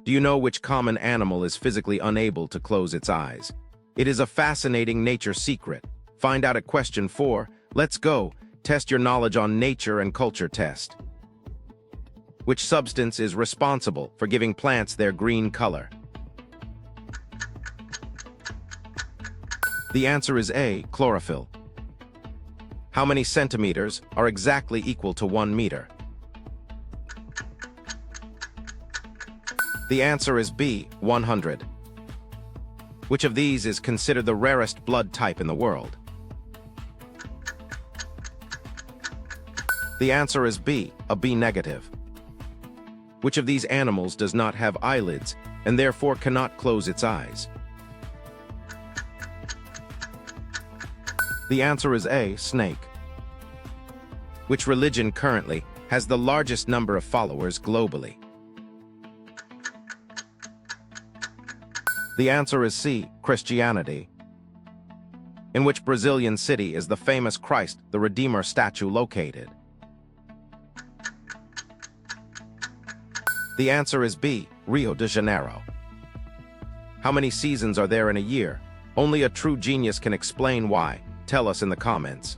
Do you know which common animal is physically unable to close its eyes? It is a fascinating nature secret. Find out at question 4. Let's go. Test your knowledge on nature and culture test. Which substance is responsible for giving plants their green color? The answer is A, chlorophyll. How many centimeters are exactly equal to 1 meter? The answer is B, 100. Which of these is considered the rarest blood type in the world? The answer is B, a B negative. Which of these animals does not have eyelids and therefore cannot close its eyes? The answer is A, snake. Which religion currently has the largest number of followers globally? The answer is C, Christianity. In which Brazilian city is the famous Christ the Redeemer statue located? The answer is B, Rio de Janeiro. How many seasons are there in a year? Only a true genius can explain why. Tell us in the comments.